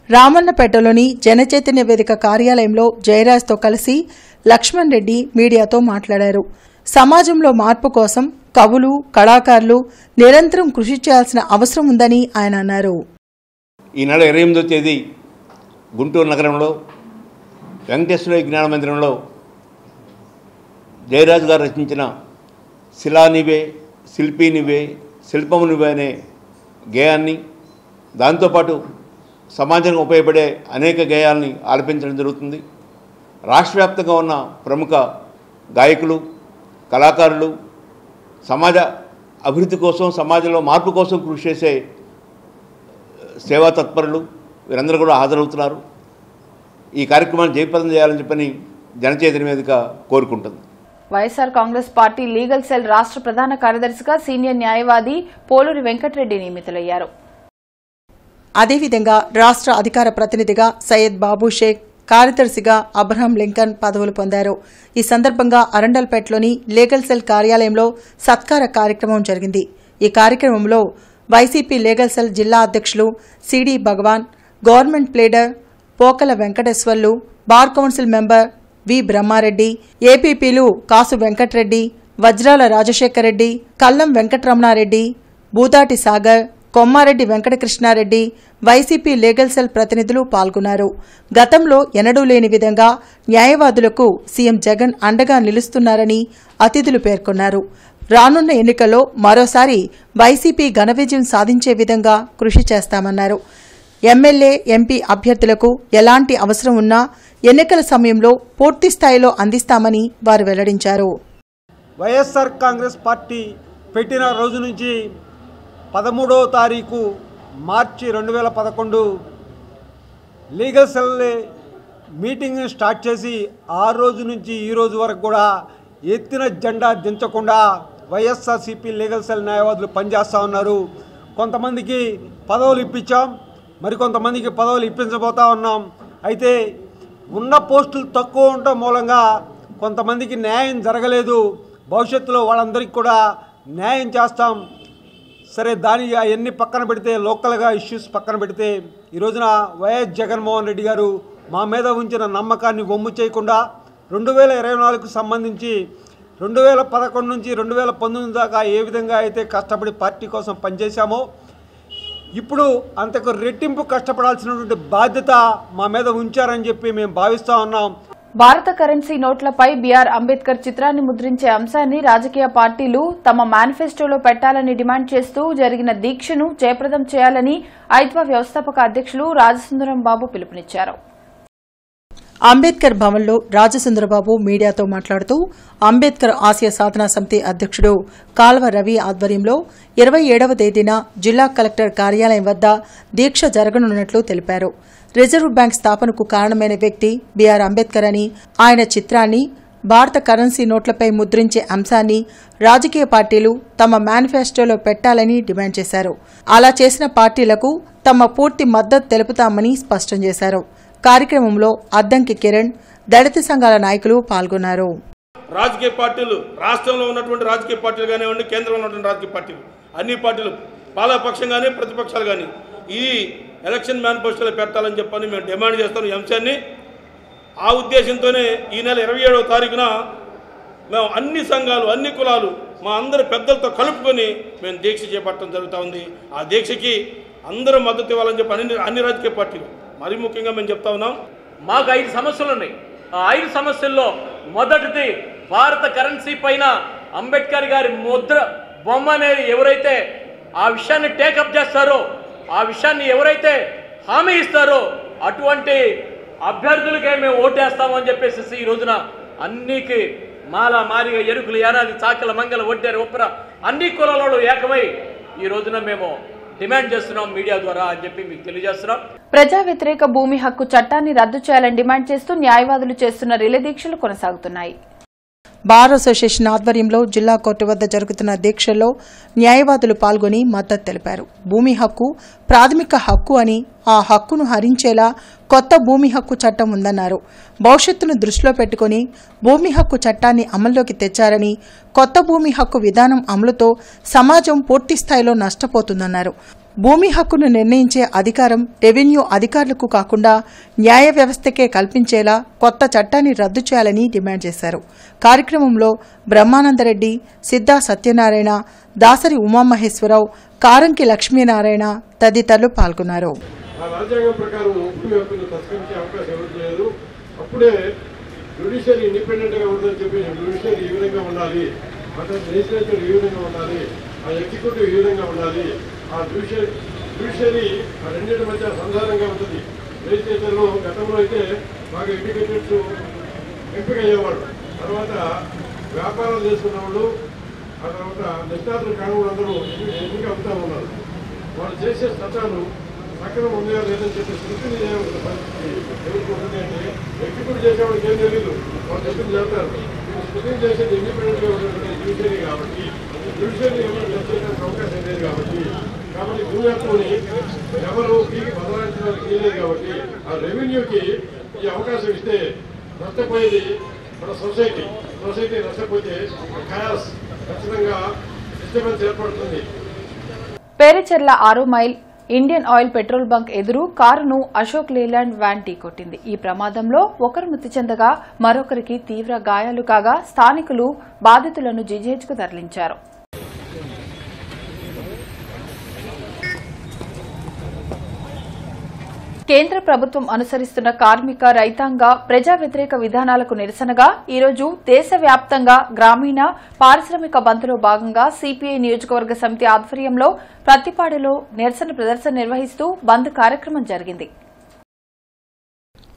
B: రామన్నపేటలోని జనచైతన్య వేదిక కార్యాలయంలో జయరాజ్తో కలిసి లక్ష్మణ్ రెడ్డి మీడియాతో మాట్లాడారు. సమాజంలో మార్పు కోసం కవులు, కళాకారులు నిరంతరం కృషి చేయాల్సిన అవసరం ఉందని ఆయన అన్నారు.
O: ఈ నెల 28వ తేదీ గుంటూరు నగరంలో వెంకటేశ్వర విజ్ఞాన మందిరంలో జయరాజు గారు రచించిన శిలానివే, శిల్పీనివే, శిల్పమునివే అనే గేయాన్ని, దాంతోపాటు సమాజానికి ఉపయోగపడే అనేక గేయాల్ని ఆలపించడం జరుగుతుంది. రాష్ట్ర వ్యాప్తంగా ఉన్న ప్రముఖ గాయకులు, కళాకారులు, సమాజ అభివృద్ధి కోసం, సమాజంలో మార్పు కోసం కృషి చేసే సేవా తత్పరులు వీరందరూ కూడా హాజరవుతున్నారు. ఈ కార్యక్రమాన్ని జయప్రదం చేయాలని చెప్పని జనచైతన్య వేదిక కోరుకుంటుంది.
A: YSR Congress party legal cell రాష్ట్ర ప్రధాన కార్యదర్శిగా సీనియర్ న్యాయవాది పోలూరి వెంకటరెడ్డి నియమితులయ్యారు.
B: అదేవిధంగా రాష్ట్ర అధికార ప్రతినిధిగా సయ్యద్ బాబు షేక్, కార్యదర్శిగా అబ్రహం లింకన్ పదవులు పొందారు. ఈ సందర్భంగా అరండల్పేటలోని లీగల్ సెల్ కార్యాలయంలో సత్కార కార్యక్రమం జరిగింది. ఈ కార్యక్రమంలో వైసీపీ లీగల్ సెల్ జిల్లా అధ్యక్షులు CD Bhagavan, government pleader Pokala Venkateswarlu, bar council member V Brahmareddy, ఏపీపీలు Kasu Venkatareddy, Vajrala Rajasekhar Reddy, Kallam Venkataramanareddy, Budati Sagar, Kommareddy Venkatakrishnareddy, YCP legal cell ప్రతినిధులు పాల్గొన్నారు. గతంలో ఎన్నడూ లేని విధంగా న్యాయవాదులకు సీఎం జగన్ అండగా నిలుస్తున్నారని అతిథులు పేర్కొన్నారు. రానున్న ఎన్నికల్లో మరోసారి వైసీపీ ఘన విజయం సాధించే విధంగా కృషి చేస్తామన్నారు. ఎమ్మెల్యే, ఎంపీ అభ్యర్థులకు ఎలాంటి అవసరం ఉన్నా ఎన్నికల సమయంలో పూర్తి స్థాయిలో అందిస్తామని వారు వెల్లడించారు.
P: వైఎస్ఆర్ కాంగ్రెస్ పార్టీ పెట్టిన రోజు నుంచి 13వ తారీఖు మార్చి 2011 లీగల్ సెల్ మీటింగ్ని స్టార్ట్ చేసి ఆ రోజు నుంచి ఈ రోజు వరకు కూడా ఎత్తిన జెండా దించకుండా వైఎస్ఆర్సీపీ లీగల్ సెల్ న్యాయవాదులు పనిచేస్తూ ఉన్నారు. కొంతమందికి పదవులు ఇప్పించాం, మరికొంతమందికి పదవులు ఇప్పించబోతా ఉన్నాం. అయితే ఉన్న పోస్టులు తక్కువ ఉండటం మూలంగా కొంతమందికి న్యాయం జరగలేదు. భవిష్యత్తులో వాళ్ళందరికీ కూడా న్యాయం చేస్తాం. సరే, దాని అవన్నీ పక్కన పెడితే, లోకల్గా ఇష్యూస్ పక్కన పెడితే, ఈ రోజున వైఎస్ జగన్మోహన్ రెడ్డి గారు మా మీద ఉంచిన నమ్మకాన్ని వమ్ము చేయకుండా 2024కు సంబంధించి 2011 నుంచి 2019 దాకా ఏ విధంగా అయితే కష్టపడి పార్టీ కోసం పనిచేశామో ఇప్పుడు అంతకు రెట్టింపు కష్టపడాల్సినటువంటి బాధ్యత మా మీద ఉంచారని చెప్పి మేము భావిస్తా ఉన్నాం.
A: భారత కరెన్సీ నోట్లపై బీఆర్ అంబేద్కర్ చిత్రాన్ని ముద్రించే అంశాన్ని రాజకీయ పార్టీలు తమ మేనిఫెస్టోలో పెట్టాలని డిమాండ్ చేస్తూ జరిగిన దీక్షను జయప్రదం చేయాలని ఐద్వా వ్యవస్థాపక అధ్యక్షులు రాజసుందరం బాబు పిలుపునిచ్చారు.
B: అంబేద్కర్ భవన్లో రాజసుందరబాబు మీడియాతో మాట్లాడుతూ అంబేద్కర్ ఆశయ సాధనా సమితి అధ్యక్షుడు కాల్వ రవి ఆధ్వర్యంలో 27వ తేదీన జిల్లా కలెక్టర్ కార్యాలయం వద్ద దీక్ష జరగనున్నట్లు తెలిపారు. రిజర్వ్ బ్యాంక్ స్థాపనకు కారణమైన వ్యక్తి బీఆర్ అంబేద్కర్ అని, ఆయన చిత్రాన్ని భారత కరెన్సీ నోట్లపై ముద్రించే అంశాన్ని రాజకీయ పార్టీలు తమ మేనిఫెస్టోలో పెట్టాలని డిమాండ్ చేశారు. అలా చేసిన పార్టీలకు తమ పూర్తి మద్దతు తెలుపుతామని స్పష్టం చేశారు. కార్యక్రమంలో అద్దంకి కిరణ్, దళిత సంఘాల నాయకులు పాల్గొన్నారు.
Q: రాజకీయ పార్టీలు, రాష్ట్రంలో ఉన్నటువంటి రాజకీయ పార్టీలు కానివ్వండి, కేంద్రంలో ఉన్నటువంటి రాజకీయ పార్టీలు, అన్ని పార్టీలు పాలకపక్షం కానీ ప్రతిపక్షాలు కానీ ఈ ఎలక్షన్ మేనిఫెస్టోలో పెట్టాలని చెప్పని మేము డిమాండ్ చేస్తాం ఈ అంశాన్ని. ఆ ఉద్దేశంతోనే ఈ నెల 27వ తారీఖున మేము అన్ని సంఘాలు, అన్ని కులాలు, మా అందరి పెద్దలతో కలుపుకొని మేము దీక్ష చేపట్టడం జరుగుతూ ఉంది. ఆ దీక్షకి అందరూ మద్దతు ఇవ్వాలని చెప్పి అన్ని రాజకీయ పార్టీలు, మరి ముఖ్యంగా మేము చెప్తా ఉన్నాం.
R: మాకు 5 సమస్యలు ఉన్నాయి. ఆ 5 సమస్యల్లో మొదటిది భారత కరెన్సీ పైన అంబేద్కర్ గారి ముద్ర బొమ్మ అనేది ఎవరైతే ఆ విషయాన్ని టేకప్ చేస్తారో, ఆ విషయాన్ని ఎవరైతే హామీ ఇస్తారో అటువంటి అభ్యర్థులకే మేము ఓటేస్తామని చెప్పేసి ఈ రోజున అన్నికి మారిగా ఎరుకులు, యానాది, చాకల, మంగళ, ఒడ్డేరు, ఉప్పర అన్ని కులాలలో ఏకమై ఈ రోజున మేము డిమాండ్ చేస్తున్నాం మీడియా ద్వారా అని చెప్పి మీకు తెలియజేస్తున్నాం.
A: ప్రజా వ్యతిరేక భూమి హక్కు చట్టాన్ని రద్దు చేయాలని డిమాండ్ చేస్తూ న్యాయవాదులు చేస్తున్న రిలే దీక్షలు కొనసాగుతున్నాయి.
B: బార్ అసోసియేషన్ ఆధ్వర్యంలో జిల్లా కోర్టు వద్ద జరుగుతున్న దీక్షల్లో న్యాయవాదులు పాల్గొని మద్దతు తెలిపారు. భూమి హక్కు ప్రాథమిక హక్కు అని, ఆ హక్కును హరించేలా కొత్త భూమి హక్కు చట్టం ఉందన్నారు. భవిష్యత్తును దృష్టిలో పెట్టుకుని భూమి హక్కు చట్టాన్ని అమల్లోకి తెచ్చారని, కొత్త భూమి హక్కు విధానం అమలుతో సమాజం పూర్తి స్థాయిలో నష్టపోతుందన్నారు. భూమి హక్కును నిర్ణయించే అధికారం రెవెన్యూ అధికారులకు కాకుండా న్యాయ వ్యవస్థకే కల్పించేలా కొత్త చట్టాన్ని రద్దు చేయాలని డిమాండ్ చేశారు. కార్యక్రమంలో బ్రహ్మానందరెడ్డి, సిద్ధా సత్యనారాయణ, దాసరి ఉమామహేశ్వరరావు, కారంకి లక్ష్మీనారాయణ తదితరులు పాల్గొన్నారు.
S: రాజ్యాంగం ప్రకారం భూమి హక్కును తస్కరించే అవకాశం ఎవరికి లేదు. అప్పుడే జ్యుడిషియరీ ఇండిపెండెంట్ గా ఉందని చెప్పి జ్యుడిషియరీ ఈ విధంగా ఉండాలి, అక్కడ లెజిస్లేచర్ ఈ విధంగా ఉండాలి, ఆ ఎగ్జిక్యూటివ్ ఈ విధంగా ఉండాలి, ఆ జ్యుడిషియరీ ఆ రెండింటి మధ్య సంధానంగా ఉంటుంది. లెజిస్లేచర్లో గతంలో అయితే బాగా ఎడ్యుకేటెడ్స్ ఎంపిక అయ్యేవాడు, తర్వాత వ్యాపారాలు చేసుకున్న వాళ్ళు, ఆ తర్వాత నిష్ణాతులు కాని వాళ్ళందరూ ఎంపిక అవుతా ఉన్నారు. వాళ్ళు చేసే చట్టాలు సక్రమం ఉందా లేదని చెప్పి స్క్రూటినీ చేయవలసిన పరిస్థితి ఎవరికి ఉంటుంది అంటే, ఎగ్జిక్యూట్ చేసేవాడికి ఏం తెలియదు, వాళ్ళు చెప్పింది చెప్తారు. స్క్రూటినీ చేసేది ఇండిపెండెంట్గా ఉన్నటువంటి జ్యుడిషియరీ కాబట్టి జ్యుడిషియరీ ఎవరు చేయడానికి అవకాశం లేదు కాబట్టి భూమి హక్కుని ఎవరు పీకి బదలాయించడానికి లేదు కాబట్టి ఆ రెవెన్యూకి ఈ అవకాశం ఇస్తే నష్టపోయేది మన సొసైటీ నష్టపోతే ఖయాస్ ఖచ్చితంగా డిస్టర్బెన్స్ ఏర్పడుతుంది.
A: Perucherla 6 mile Indian oil petrol bunk ఎదురు కారును అశోక్ లేలాండ్ వ్యాన్ ఢీకొట్టింది. ఈ ప్రమాదంలో ఒకరు మృతి చెందగా మరొకరికి తీవ్ర గాయాలు కాగా స్థానికులు బాధితులను జీజీహెచ్కు తరలించారు. కేంద్ర ప్రభుత్వం అనుసరిస్తున్న కార్మిక రైతాంగ ప్రజా వ్యతిరేక విధానాలకు నిరసనగా ఈరోజు దేశవ్యాప్తంగా గ్రామీణ పారిశ్రామిక బంద్లో భాగంగా సిపిఐ నియోజకవర్గ సమితి ఆధ్వర్యంలో ప్రత్తిపాడులో నిరసన ప్రదర్శన నిర్వహిస్తూ బంద్ కార్యక్రమం జరిగింది.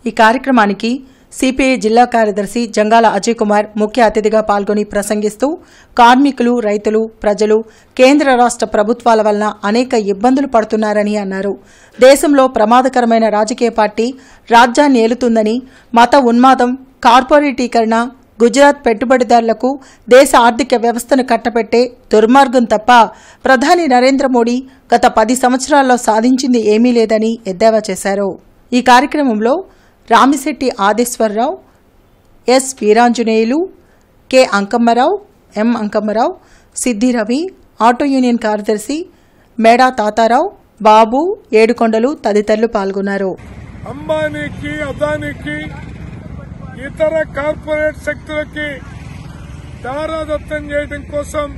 B: ఈ కార్యక్రమానికి సిపిఐ జిల్లా కార్యదర్శి జంగాల అజయ్ కుమార్ ముఖ్య అతిథిగా పాల్గొని ప్రసంగిస్తూ కార్మికులు, రైతులు, ప్రజలు కేంద్ర రాష్ట్ర ప్రభుత్వాల వలన అనేక ఇబ్బందులు పడుతున్నారని అన్నారు. దేశంలో ప్రమాదకరమైన రాజకీయ పార్టీ రాజ్యాన్ని ఏలుతుందని, మత ఉన్మాదం, కార్పొరేటీకరణ, గుజరాత్ పెట్టుబడిదారులకు దేశ ఆర్థిక వ్యవస్థను కట్టబెట్టే దుర్మార్గం తప్ప ప్రధాని నరేంద్ర మోడీ గత 10 సంవత్సరాల్లో సాధించింది ఏమీ లేదని ఎద్దేవా చేశారు. ఈ కార్యక్రమంలో రామిశెట్టి ఆదేశ్వరరావు, ఎస్ వీరాంజనేయులు, కె అంకమ్మరావు, ఎం అంకమ్మరావు, సిద్ధి రవి, ఆటో యూనియన్ కార్యదర్శి మేడా తాతారావు, బాబు, ఏడుకొండలు తదితరులు పాల్గొన్నారు.
T: అంబానీకి, అదానీకి, ఇతర కార్పొరేట్ శక్తులకి దారాదత్తం చేయడం కోసం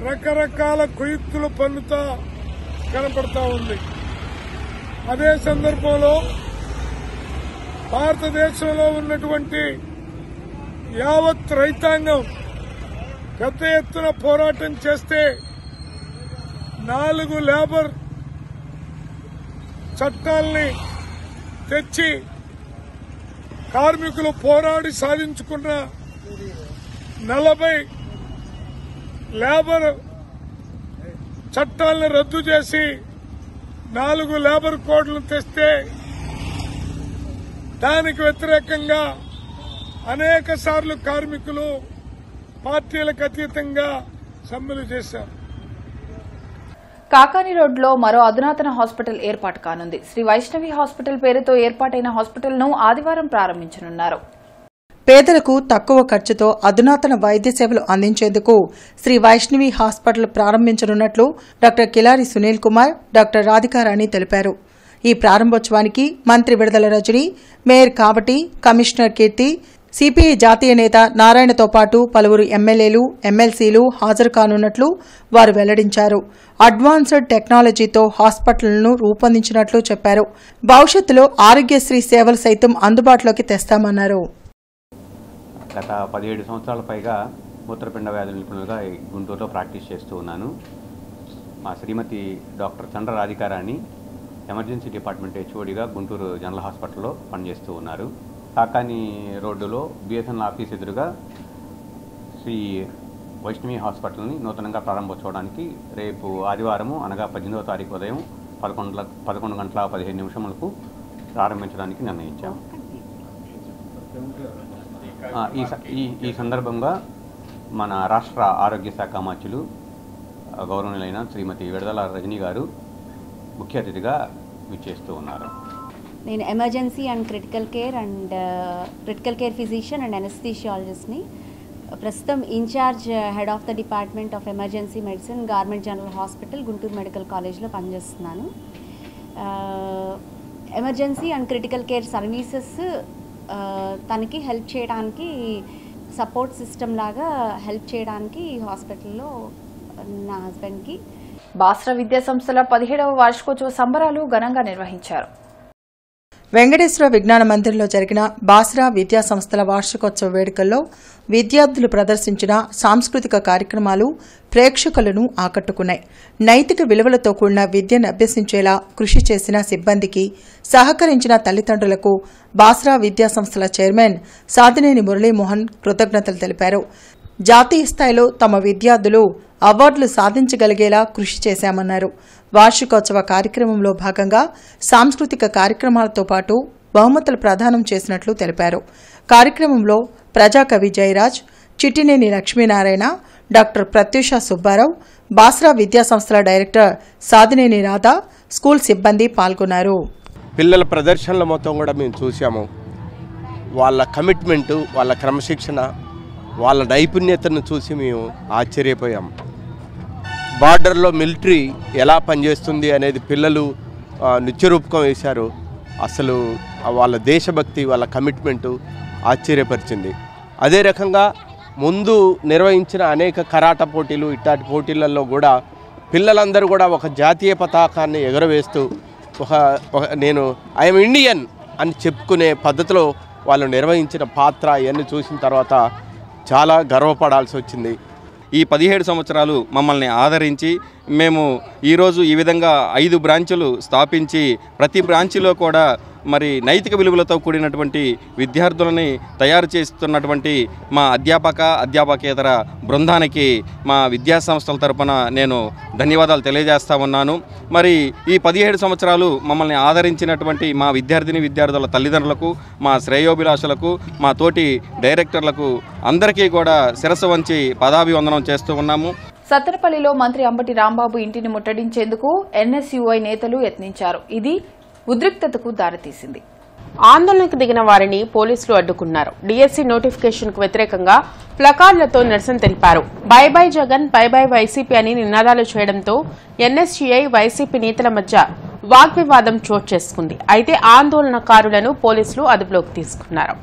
T: రకరకాల కుయుక్తులు పన్నుతా కనపడతా ఉంది. అదే సందర్భంలో భారతదేశంలో ఉన్నటువంటి యావత్ రైతాంగం పెద్ద ఎత్తున పోరాటం చేస్తే 4 లేబర్ చట్టాల్ని తెచ్చి కార్మికులు పోరాడి సాధించుకున్న 40 లేబర్ చట్టాలను రద్దు చేసి 4 లేబర్ కోడ్లను తెస్తే దానికి వ్యతిరేకంగా అనేక సార్లు కార్మికులు పార్టీలకు అతీతంగా సమ్మెలు చేశారు.
A: కాకాని రోడ్లో మరో అధునాతన హాస్పిటల్ ఏర్పాటు కానుంది. శ్రీ వైష్ణవి హాస్పిటల్ పేరుతో ఏర్పాటైన హాస్పిటల్ను ఆదివారం ప్రారంభించనున్నారు.
B: పేదలకు తక్కువ ఖర్చుతో అధునాతన వైద్య సేవలు అందించేందుకు శ్రీ వైష్ణవి హాస్పిటల్ ప్రారంభించనున్నట్లు డాక్టర్ కిలారి సునీల్ కుమార్, డాక్టర్ రాధికారాణి తెలిపారు. ఈ ప్రారంభోత్సవానికి మంత్రి Vidadala Rajini, mayor Kavati, commissioner Keerthi, CPI జాతీయ నేత నారాయణతో పాటు పలువురు ఎమ్మెల్యేలు, ఎమ్మెల్సీలు హాజరు కానున్నట్లు వారు వెల్లడించారు. అడ్వాన్స్డ్ టెక్నాలజీతో హాస్పిటల్ను రూపొందించినట్లు చెప్పారు. భవిష్యత్తులో ఆరోగ్యశ్రీ సేవలు సైతం అందుబాటులోకి తెస్తామన్నారు.
U: గత 17 సంవత్సరాల పైగా మూత్రపిండ వ్యాధుల నిపుణులుగా గుంటూరులో ప్రాక్టీస్ చేస్తూ ఉన్నాను. మా శ్రీమతి doctor Chandra Radhikarani emergency department హెచ్ఓడిగా గుంటూరు జనరల్ హాస్పిటల్లో పనిచేస్తూ ఉన్నారు. కాకాని రోడ్డులో బిఎస్ఎన్ఎల్ ఆఫీస్ ఎదురుగా శ్రీ వైష్ణవి హాస్పిటల్ని నూతనంగా ప్రారంభోత్సవానికి రేపు ఆదివారము అనగా 18వ తారీఖు ఉదయం 11 గంటల 15 నిమిషములకు ప్రారంభించడానికి నిర్ణయించాము. ఈ సందర్భంగా మన రాష్ట్ర ఆరోగ్య శాఖ మంత్రులు గౌరవనీయులైన శ్రీమతి విడుదల రజని గారు ముఖ్య అతిథిగా విచ్చేస్తూ ఉన్నారు.
V: నేను emergency and critical care physician and అనస్థీషియాలజిస్ట్ని. ప్రస్తుతం in charge head of the department of emergency medicine government general hospital Guntur medical కాలేజ్లో పనిచేస్తున్నాను. Emergency and critical care services తనకి హెల్ప్ చేయడానికి, సపోర్ట్ సిస్టమ్ లాగా హెల్ప్ చేయడానికి ఈ హాస్పిటల్లో నా హస్బెండ్కి.
A: బాస్రా విద్యా సంస్థల 17వ వార్షికోత్సవ సంబరాలు ఘనంగా నిర్వహించారు.
B: వెంకటేశ్వర విజ్ఞాన మందిర్లో జరిగిన బాస్రా విద్యా సంస్థల వార్షికోత్సవ వేడుకల్లో విద్యార్థులు ప్రదర్శించిన సాంస్కృతిక కార్యక్రమాలు ప్రేక్షకులను ఆకట్టుకున్నాయి. నైతిక విలువలతో కూడిన విద్యను అభ్యసించేలా కృషి చేసిన సిబ్బందికి, సహకరించిన తల్లిదండ్రులకు బాస్రా విద్యా సంస్థల చైర్మన్ సాదినేని మురళీమోహన్ కృతజ్ఞతలు తెలిపారు. జాతీయ స్థాయిలో తమ విద్యార్థులు అవార్డులు సాధించగలిగేలా కృషి చేశామన్నారు. వార్షికోత్సవ కార్యక్రమంలో భాగంగా సాంస్కృతిక కార్యక్రమాలతో పాటు బహుమతులు ప్రదానం చేసినట్లు తెలిపారు. కార్యక్రమంలో ప్రజాకవి జయరాజ్, చిట్టినేని లక్ష్మీనారాయణ, డాక్టర్ ప్రత్యూష సుబ్బారావు, బాస్రా విద్యా సంస్థల డైరెక్టర్ సాదినేని రాధా, స్కూల్ సిబ్బంది పాల్గొన్నారు.
W: పిల్లల ప్రదర్శనలు మొత్తం కూడా మేము చూసాము. వాళ్ళ కమిట్మెంటు, వాళ్ళ క్రమశిక్షణ, వాళ్ళ నైపుణ్యతను చూసి మేము ఆశ్చర్యపోయాం. బార్డర్లో మిలిటరీ ఎలా పనిచేస్తుంది అనేది పిల్లలు నిత్యరూపకం వేశారు. అసలు వాళ్ళ దేశభక్తి, వాళ్ళ కమిట్మెంటు ఆశ్చర్యపరిచింది. అదే రకంగా ముందు నిర్వహించిన అనేక కరాట పోటీలు, ఇట్లాంటి పోటీలలో కూడా పిల్లలందరూ కూడా ఒక జాతీయ పతాకాన్ని ఎగురవేస్తూ నేను ఐఎమ్ ఇండియన్ అని చెప్పుకునే పద్ధతిలో వాళ్ళు నిర్వహించిన పాత్ర ఇవన్నీ చూసిన తర్వాత చాలా గర్వపడాల్సి వచ్చింది.
C: ఈ 17 సంవత్సరాలు మమ్మల్ని ఆదరించి మేము ఈరోజు ఈ విధంగా 5 బ్రాంచులు స్థాపించి ప్రతి బ్రాంచ్లో కూడా మరి నైతిక విలువలతో కూడినటువంటి విద్యార్థులని తయారు చేస్తున్నటువంటి మా అధ్యాపకేతర బృందానికి మా విద్యా సంస్థల తరపున నేను ధన్యవాదాలు తెలియజేస్తా ఉన్నాను. మరి ఈ 17 సంవత్సరాలు మమ్మల్ని ఆదరించినటువంటి మా విద్యార్థుల తల్లిదండ్రులకు, మా శ్రేయోభిలాషులకు, మా తోటి డైరెక్టర్లకు అందరికీ కూడా శిరస్సు వంచి పదాభివందనం చేస్తూ ఉన్నాము.
A: సత్తెనపల్లిలో మంత్రి అంబటి రాంబాబు ఇంటిని ముట్టడించేందుకు ఎన్ఎస్యుఐ నేతలు యత్నించారు. ఇది ఉద్రిక్తతకు దారితీసింది.
D: ఆందోళనకు దిగిన వారిని పోలీసులు అడ్డుకున్నారు. డిఎస్సి నోటిఫికేషన్ కు వ్యతిరేకంగా ప్లకార్డులతో నిరసన తెలిపారు. By by Jagan, by by YCP అని నినాదాలు చేయడంతో ఎన్ఎస్యుఐ వైసీపీ నేతల మధ్య వాగ్వివాదం చోటు చేసుకుంది. అయితే ఆందోళనకారులను పోలీసులు అదుపులోకి తీసుకున్నారు.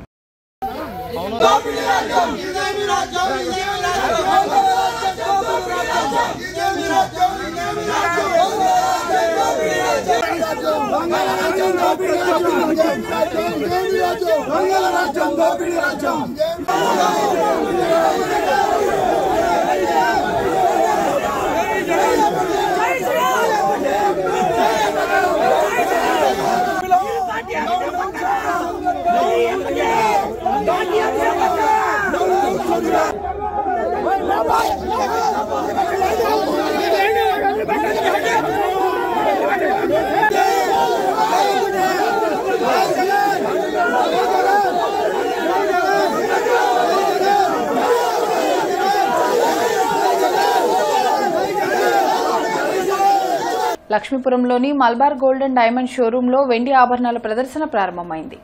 A: లక్ష్మీపురంలోని మల్బార్ గోల్డ్ అండ్ డైమండ్ షోరూంలో వెండి ఆభరణాల ప్రదర్శన ప్రారంభమైంది.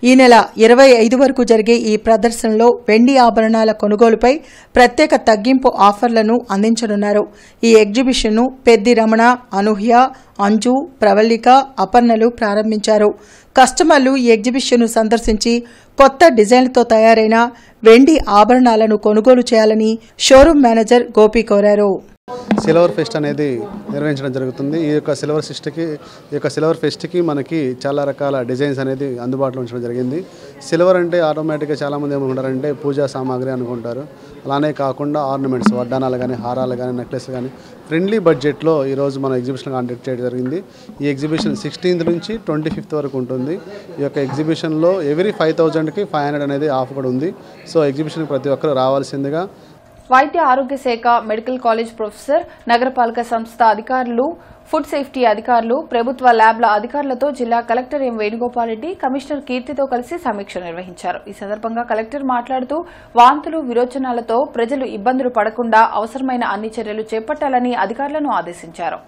B: ఈ నెల 25 వరకు జరిగే ఈ ప్రదర్శనలో వెండి ఆభరణాల కొనుగోలుపై ప్రత్యేక తగ్గింపు ఆఫర్లను అందించనున్నారు. ఈ ఎగ్జిబిషన్ను పెద్ది రమణ, అనూహ్య, అంజు, ప్రవల్లిక, అపర్ణలు ప్రారంభించారు. కస్టమర్లు ఈ ఎగ్జిబిషన్ను సందర్శించి కొత్త డిజైన్లతో తయారైన వెండి ఆభరణాలను కొనుగోలు చేయాలని షోరూం మేనేజర్ గోపి కోరారు.
E: సిల్వర్ ఫెస్ట్ అనేది నిర్వహించడం జరుగుతుంది. ఈ యొక్క సిల్వర్ ఫెస్ట్కి మనకి చాలా రకాల డిజైన్స్ అనేది అందుబాటులో ఉంచడం జరిగింది. సిల్వర్ అంటే ఆటోమేటిక్గా చాలామంది ఏమనుకుంటారంటే పూజా సామాగ్రి అనుకుంటారు. అలానే కాకుండా ఆర్నమెంట్స్, వడ్డానాలు కానీ, హారాలు కానీ, నెక్లెస్లు కానీ ఫ్రెండ్లీ బడ్జెట్లో ఈరోజు మనం ఎగ్జిబిషన్ కండక్ట్ చేయడం జరిగింది. ఈ ఎగ్జిబిషన్ 16th నుంచి 25th వరకు ఉంటుంది. ఈ యొక్క ఎగ్జిబిషన్లో ఎవ్రీ 5,000కి 500 అనేది ఆఫ్ కూడా ఉంది. సో ఎగ్జిబిషన్కి ప్రతి ఒక్కరు రావాల్సిందిగా.
A: వైద్య ఆరోగ్య శాఖ, మెడికల్ కాలేజ్ ప్రొఫెసర్, నగరపాలక సంస్థ అధికారులు, ఫుడ్ సేఫ్టీ అధికారులు, ప్రభుత్వ ల్యాబ్ల అధికారులతో జిల్లా collector M Venugopal Reddy, commissioner కీర్తితో కలిసి సమీక్ష నిర్వహించారు. ఈ సందర్భంగా కలెక్టర్ మాట్లాడుతూ వాంతులు, విరోచనాలతో ప్రజలు ఇబ్బందులు పడకుండా అవసరమైన అన్ని చర్యలు చేపట్టాలని అధికారులను ఆదేశించారు.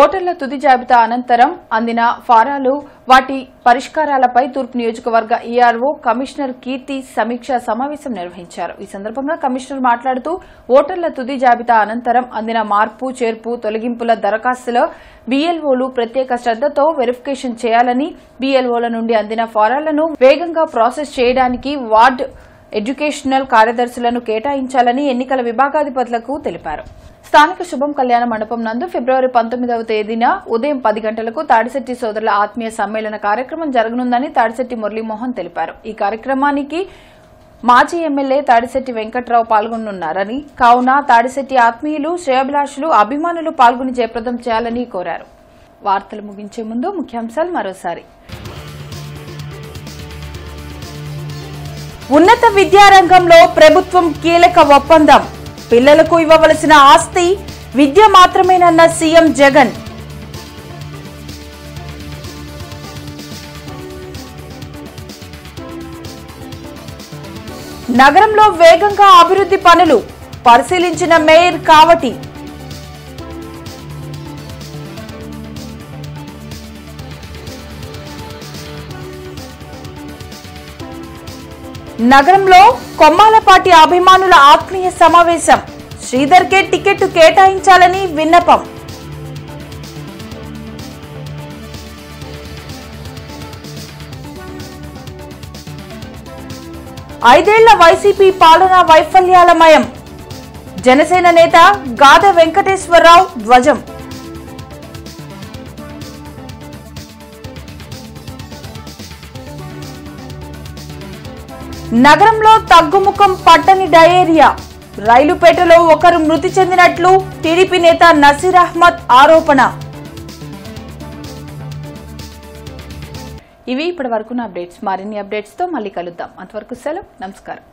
A: ఓటర్ల తుది జాబితా అనంతరం అందిన ఫారాలు, వాటి పరిష్కారాలపై తూర్పు నియోజకవర్గ ఈఆర్ఓ కమిషనర్ కీర్తి సమీక్షా సమావేశం నిర్వహించారు. ఈ సందర్భంగా కమిషనర్ మాట్లాడుతూ ఓటర్ల తుది జాబితా అనంతరం అందిన మార్పు, చేర్పు, తొలగింపుల దరఖాస్తుల బీఎల్ఓలు ప్రత్యేక శ్రద్దతో వెరిఫికేషన్ చేయాలని, బీఎల్ఓల నుండి అందిన ఫారాలను వేగంగా ప్రాసెస్ చేయడానికి వార్డు ఎడ్యుకేషనల్ కార్యదర్శులను కేటాయించాలని ఎన్నికల విభాగాధిపతులకు తెలిపారు. స్థానిక శుభం కళ్యాణ మండపం నందు ఫిబ్రవరి 19వ తేదీన ఉదయం 10 గంటలకు తాడిశెట్టి సోదరుల ఆత్మీయ సమ్మేళన కార్యక్రమం జరగనుందని తాడిశెట్టి మురళీమోహన్ తెలిపారు. ఈ కార్యక్రమానికి మాజీ ఎమ్మెల్యే తాడిశెట్టి వెంకట్రావు పాల్గొనున్నారని, కావున తాడిశెట్టి ఆత్మీయులు, శ్రేయోభిలాషులు, అభిమానులు పాల్గొని జయప్రదం చేయాలని కోరారు. వార్తలు ముగించే ముందు ముఖ్యాంశాలు మరోసారి. ఉన్నత విద్యారంగంలో ప్రభుత్వం కీలక ఒప్పందం. పిల్లలకు ఇవ్వవలసిన ఆస్తి విద్య మాత్రమేనన్న సీఎం జగన్. నగరంలో వేగంగా అభివృద్ధి పనులు పరిశీలించిన మేయర్ కావటి. నగరంలో కొమ్మాలపాటి అభిమానుల ఆత్మీయ సమావేశం. శ్రీధర్కే టికెట్ కేటాయించాలని విన్నపం. ఐదేళ్ల వైసీపీ పాలనా వైఫల్యాలమయం. జనసేన నేత గాద వెంకటేశ్వరరావు ధ్వజం. నగరంలో తగ్గుముఖం పట్టని డయేరియా. రైలుపేటలో ఒకరు మృతి చెందినట్లు టీడీపీ నేత నసీర్ అహ్మద్ ఆరోపణ. ఇవి ఇప్పటి వరకున్న అప్డేట్స్. మరిన్ని అప్డేట్స్ తో మళ్ళీ కలుద్దాం. అంతవరకు సెలవు. నమస్కారం.